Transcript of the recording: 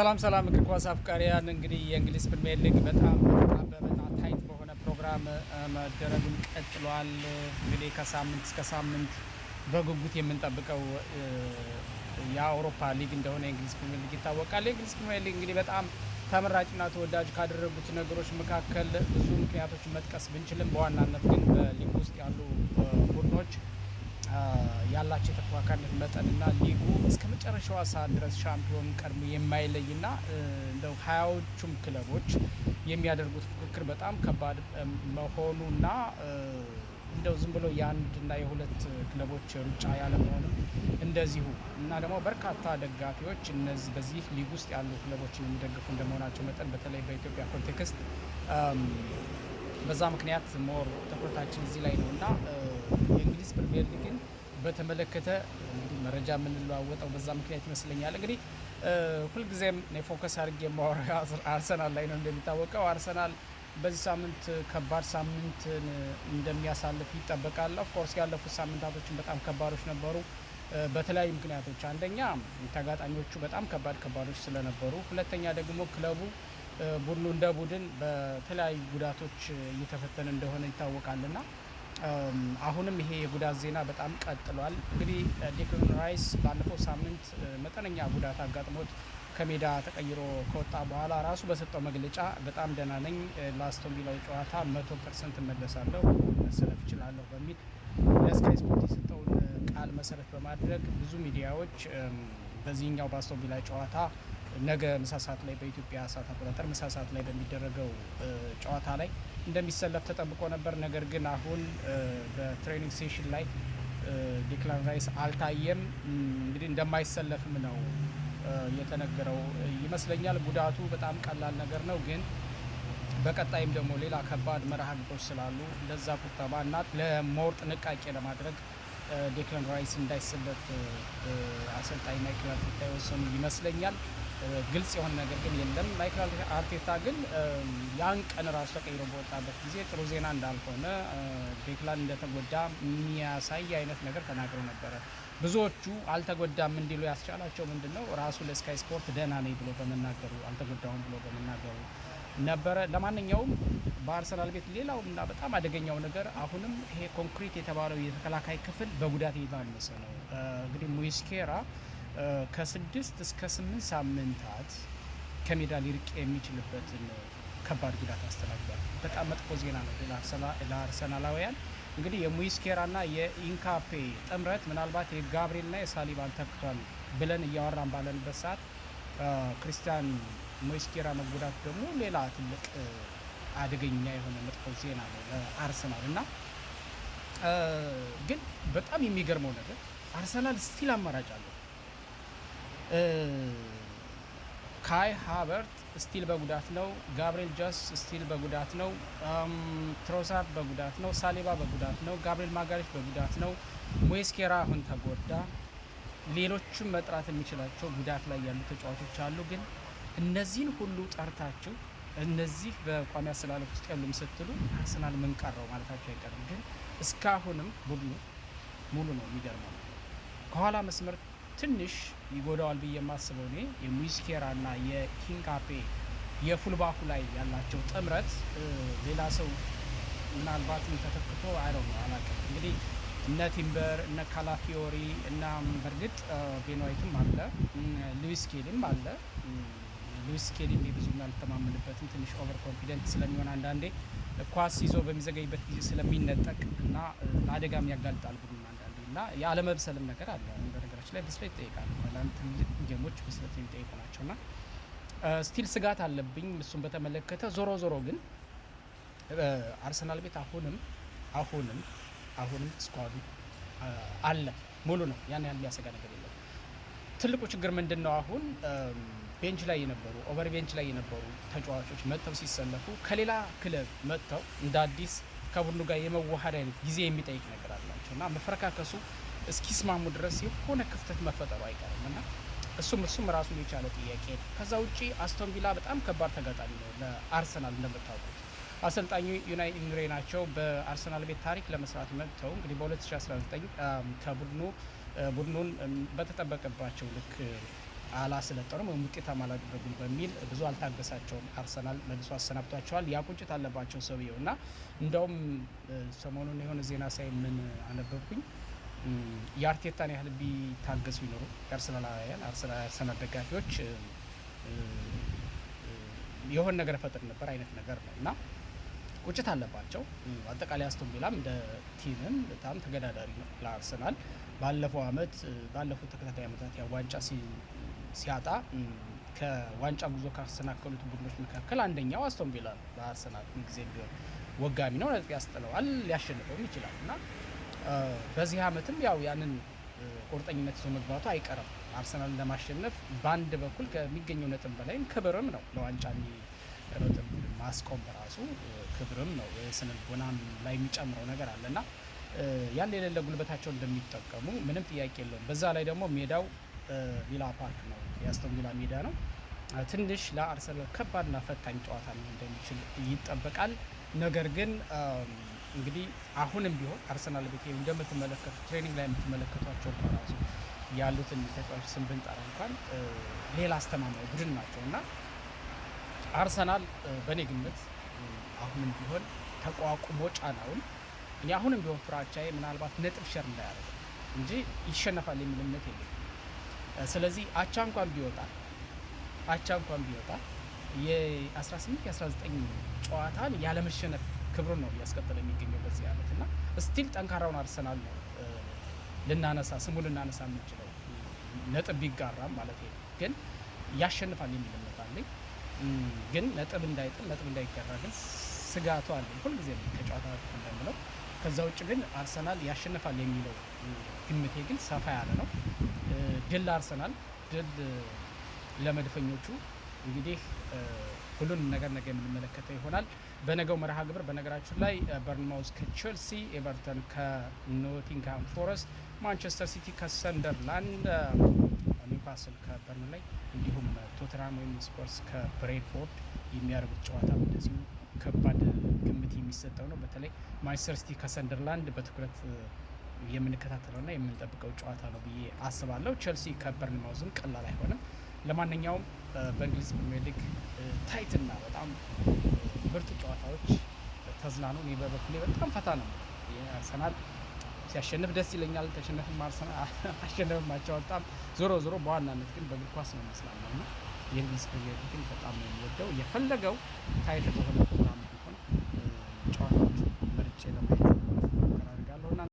ሰላም እግር ኳስ አፍቃሪያን እንግዲህ የእንግሊዝ ፕሪሚየር ሊግ በጣም አበበና ታይት በሆነ ፕሮግራም መደረጉን ቀጥሏል። እንግዲህ ከሳምንት እስከ ሳምንት በጉጉት የምንጠብቀው የአውሮፓ ሊግ እንደሆነ የእንግሊዝ ፕሪሚየር ሊግ ይታወቃል። የእንግሊዝ ፕሪሚየር ሊግ እንግዲህ በጣም ተመራጭና ተወዳጅ ካደረጉት ነገሮች መካከል ብዙ ምክንያቶችን መጥቀስ ብንችልም በዋናነት ግን በሊግ ውስጥ ያሉ ቡድኖች ያላቸው የተፎካካሪነት መጠንና ሊጉ እስከ መጨረሻው ሰዓት ድረስ ሻምፒዮን ቀድሞ የማይለይና እንደው ሀያዎቹም ክለቦች የሚያደርጉት ፉክክር በጣም ከባድ መሆኑና እንደው ዝም ብሎ የአንድና የሁለት ክለቦች ሩጫ ያለመሆኑም እንደዚሁ እና ደግሞ በርካታ ደጋፊዎች እነዚህ በዚህ ሊግ ውስጥ ያሉ ክለቦችን የሚደግፉ እንደመሆናቸው መጠን በተለይ በኢትዮጵያ ኮንቴክስት በዛ ምክንያት ሞር ትኩረታችን እዚህ ላይ ነውና የእንግሊዝ ፕሪሚየር ሊግን በተመለከተ እንግዲህ መረጃ የምንለዋወጠው በዛ ምክንያት ይመስለኛል። እንግዲህ ሁልጊዜም ፎከስ አድርጌ የማወራው አርሰናል ላይ ነው። እንደሚታወቀው አርሰናል በዚህ ሳምንት ከባድ ሳምንትን እንደሚያሳልፍ ይጠበቃል። ኦፍኮርስ ያለፉት ሳምንታቶችን በጣም ከባዶች ነበሩ በተለያዩ ምክንያቶች። አንደኛ ተጋጣሚዎቹ በጣም ከባዶች ስለነበሩ፣ ሁለተኛ ደግሞ ክለቡ ቡድኑ እንደ ቡድን በተለያዩ ጉዳቶች እየተፈተነ እንደሆነ ይታወቃልና አሁንም ይሄ የጉዳት ዜና በጣም ቀጥሏል። እንግዲህ ዴክላን ራይስ ባለፈው ሳምንት መጠነኛ ጉዳት አጋጥሞት ከሜዳ ተቀይሮ ከወጣ በኋላ ራሱ በሰጠው መግለጫ በጣም ደህና ነኝ፣ ለአስቶን ቪላ ጨዋታ 100% እመለሳለሁ፣ መሰለፍ እችላለሁ በሚል ለስካይ ስፖርት የሰጠውን ቃል መሰረት በማድረግ ብዙ ሚዲያዎች በዚህኛው በአስቶን ቪላ ጨዋታ ነገ ምሳ ሰዓት ላይ በኢትዮጵያ ሰዓት አቆጣጠር ምሳ ሰዓት ላይ በሚደረገው ጨዋታ ላይ እንደሚሰለፍ ተጠብቆ ነበር። ነገር ግን አሁን በትሬኒንግ ሴሽን ላይ ዴክላን ራይስ አልታየም። እንግዲህ እንደማይሰለፍም ነው የተነገረው ይመስለኛል። ጉዳቱ በጣም ቀላል ነገር ነው፣ ግን በቀጣይም ደግሞ ሌላ ከባድ መርሃ ግብሮች ስላሉ ለዛ ቁጠባ እና ለሞር ጥንቃቄ ለማድረግ ዴክላን ራይስ እንዳይሰለፍ አሰልጣኝ ማይክል አርቴታ የወሰኑ ይመስለኛል። ግልጽ የሆነ ነገር ግን የለም። ማይክል አርቴታ ግን ያን ቀን ራሱ ተቀይሮ በወጣበት ጊዜ ጥሩ ዜና እንዳልሆነ ዴክላን እንደተጎዳ የሚያሳይ አይነት ነገር ተናግረው ነበረ። ብዙዎቹ አልተጎዳም እንዲሉ ያስቻላቸው ምንድነው ራሱ ለስካይ ስፖርት ደህና ነኝ ብሎ በመናገሩ አልተጎዳውም ብሎ በመናገሩ ነበረ። ለማንኛውም በአርሰናል ቤት ሌላው እና በጣም አደገኛው ነገር አሁንም ይሄ ኮንክሪት የተባለው የተከላካይ ክፍል በጉዳት እየታመሰ ነው። እንግዲህ ሙስኬራ ከ6 እስከ 8 ሳምንታት ከሜዳ ሊርቅ የሚችልበትን ከባድ ጉዳት አስተናግዷል። በጣም መጥፎ ዜና ነው ለአርሰናላውያን። እንግዲህ የሙስኬራና የኢንካፔ ጥምረት ምናልባት የጋብሪኤልና የሳሊባን ተክቷል ብለን እያወራን ባለንበት ሰዓት ክሪስቲያን ሙስኬራ መጎዳት ደግሞ ሌላ ትልቅ አደገኛ የሆነ መጥፎ ዜና ነው ለአርሰናል እና ግን በጣም የሚገርመው ነገር አርሰናል ስቲል አማራጭ አለው። ካይ ሃቨርት ስቲል በጉዳት ነው። ጋብሪኤል ጀስ ስቲል በጉዳት ነው። ትሮሳርድ በጉዳት ነው። ሳሊባ በጉዳት ነው። ጋብሪኤል ማጋሌሽ በጉዳት ነው። ሙስኬራ አሁን ተጎዳ። ሌሎችም መጥራት የሚችላቸው ጉዳት ላይ ያሉ ተጫዋቾች አሉ። ግን እነዚህን ሁሉ ጠርታችሁ እነዚህ በቋሚ አሰላለፍ ውስጥ ያሉም ስትሉ አርሰናል ምን ቀረው ማለታቸው አይቀርም። ግን እስካሁንም ቡድኑ ሙሉ ነው። የሚገርመው ከኋላ መስመር ትንሽ ይጎዳዋል ብዬ የማስበው እኔ የሙስኬራና የኪንካፔ የፉልባኩ ላይ ያላቸው ጥምረት ሌላ ሰው ምናልባትም ተተክቶ አይደው ነው አላውቅም። እንግዲህ እነ ቲምበር እነ ካላፊዮሪ እና በርግጥ ቤን ዋይትም አለ፣ ሉዊስ ኬሊም አለ። ሉዊስ ኬሊ ብዙ ያልተማመንበትም ትንሽ ኦቨር ኮንፊደንት ስለሚሆን አንዳንዴ ኳስ ይዞ በሚዘገይበት ጊዜ ስለሚነጠቅ እና ለአደጋም ያጋልጣል ቡድኑ አንዳንዴ እና የአለመብሰልም ነገር አለ። በነገራችን ላይ ብስለት ይጠይቃል። አንዳንድ ትልቅ ጌሞች ብስለት የሚጠይቁ ናቸው እና ስቲል ስጋት አለብኝ እሱን በተመለከተ። ዞሮ ግን አርሰናል ቤት አሁንም ስኳዱ አለ፣ ሙሉ ነው። ያን ያህል የሚያሰጋ ነገር የለም። ትልቁ ችግር ምንድን ነው? አሁን ቤንች ላይ የነበሩ ኦቨር ቤንች ላይ የነበሩ ተጫዋቾች መጥተው ሲሰለፉ ከሌላ ክለብ መጥተው እንደ አዲስ ከቡድኑ ጋር የመዋሃድ አይነት ጊዜ የሚጠይቅ ነገር አላቸው እና መፈረካከሱ እስኪስማሙ ድረስ የሆነ ክፍተት መፈጠሩ አይቀርም እና እሱም ራሱን የቻለ ጥያቄ ነው። ከዛ ውጪ አስቶን ቪላ በጣም ከባድ ተጋጣሚ ነው ለአርሰናል። እንደምታውቁት አሰልጣኙ ዩናይ ኢምሬ ናቸው። በአርሰናል ቤት ታሪክ ለመስራት መጥተው እንግዲህ በ2019 ከቡድኑን በተጠበቀባቸው ልክ አላስለጠኑም ወይም ውጤታማ አላደረጉም በሚል ብዙ አልታገሳቸውም። አርሰናል መልሶ አሰናብቷቸዋል። ያ ቁጭት አለባቸው ሰውየው እና እንደውም ሰሞኑን የሆነ ዜና ሳይ ምን አነበብኩኝ የአርቴታን ያህል ቢታገሱ ይኖሩ የአርሰናል ደጋፊዎች የሆነ ነገር ፈጥር ነበር አይነት ነገር ነው እና ቁጭት አለባቸው። አጠቃላይ አስቶን ቪላም እንደ ቲምም በጣም ተገዳዳሪ ነው ለአርሰናል። ባለፉት ተከታታይ ዓመታት ያ ዋንጫ ሲያጣ ከዋንጫ ጉዞ ካሰናከሉት ቡድኖች መካከል አንደኛው አስቶን ቪላ ነው። በአርሰናል ጊዜ ቢሆን ወጋሚ ነው፣ ነጥብ ያስጥለዋል፣ ሊያሸንፈውም ይችላል እና በዚህ ዓመትም ያው ያንን ቁርጠኝነት ይዞ መግባቱ አይቀርም። አርሰናል ለማሸነፍ በአንድ በኩል ከሚገኘው ነጥብ በላይም ክብርም ነው። ለዋንጫ የሚሮጥን ቡድን ማስቆም በራሱ ክብርም ነው። የስነ ልቦናም ላይ የሚጨምረው ነገር አለና ያን የሌለ ጉልበታቸውን እንደሚጠቀሙ ምንም ጥያቄ የለውም። በዛ ላይ ደግሞ ሜዳው ቪላ ፓርክ ነው፣ የአስቶን ቪላ ሜዳ ነው። ትንሽ ለአርሰናል ከባድና ፈታኝ ጨዋታ ሊሆን እንደሚችል ይጠበቃል። ነገር ግን እንግዲህ አሁንም ቢሆን አርሰናል ቤት እንደምትመለከቱ ትሬኒንግ ላይ የምትመለከቷቸው በራሱ ያሉትን ተጫዋቾች ስም ብንጠራ እንኳን ሌላ አስተማማኝ ቡድን ናቸው እና አርሰናል በእኔ ግምት አሁንም ቢሆን ተቋቁሞ ጫናውን እኔ አሁንም ቢሆን ፍራቻዬ ምናልባት ነጥብ ሸር እንዳያደርግ እንጂ ይሸነፋል የሚል እምነት የለኝም። ስለዚህ አቻ እንኳን ቢወጣ የ18 የ19 ጨዋታን ያለመሸነፍ ክብሩ ነው እያስቀጠለ የሚገኘው በዚህ ዓመት እና ስቲል ጠንካራውን አርሰናል ነው ስሙን ልናነሳ የምንችለው ነጥብ ቢጋራም ማለት ነው። ግን ያሸንፋል የሚል እምነት አለኝ። ግን ነጥብ እንዳይጥል ነጥብ እንዳይጋራ ግን ስጋቱ አለኝ ሁልጊዜ ከጨዋታ እንደምለው። ከዛ ውጭ ግን አርሰናል ያሸንፋል የሚለው ግምቴ ግን ሰፋ ያለ ነው። ድል አርሰናል፣ ድል ለመድፈኞቹ። እንግዲህ ሁሉንም ነገር ነገ የምንመለከተው ይሆናል። በነገው መርሃ ግብር በነገራችን ላይ በርንማውዝ ከቼልሲ፣ ኤቨርተን ከኖቲንግሃም ፎረስት፣ ማንቸስተር ሲቲ ከሰንደርላንድ፣ ኒውካስል ከበርንላይ እንዲሁም ቶተንሃም ወይም ስፐርስ ከብሬንፎርድ የሚያደርጉት ጨዋታ እንደዚሁ ከባድ ግምት የሚሰጠው ነው። በተለይ ማንቸስተር ሲቲ ከሰንደርላንድ በትኩረት የምንከታተለውና የምንጠብቀው ጨዋታ ነው ብዬ አስባለሁ። ቼልሲ ከበርንማውዝም ቀላል አይሆንም። ለማንኛውም በእንግሊዝ ፕሪሚየር ሊግ ታይትና በጣም ምርጥ ጨዋታዎች ተዝናኑ። እኔ በበኩሌ በጣም ፈታ ነው። አርሰናል ሲያሸንፍ ደስ ይለኛል፣ ተሸነፍም አሸነፍም አልወጣም። ዞሮ በዋናነት ግን በእግር ኳስ ነው መስላል ነው እና የእንግሊዝ ፕሪሚየር ሊግ በጣም ነው የሚወደው። የፈለገው ታይት በሆነ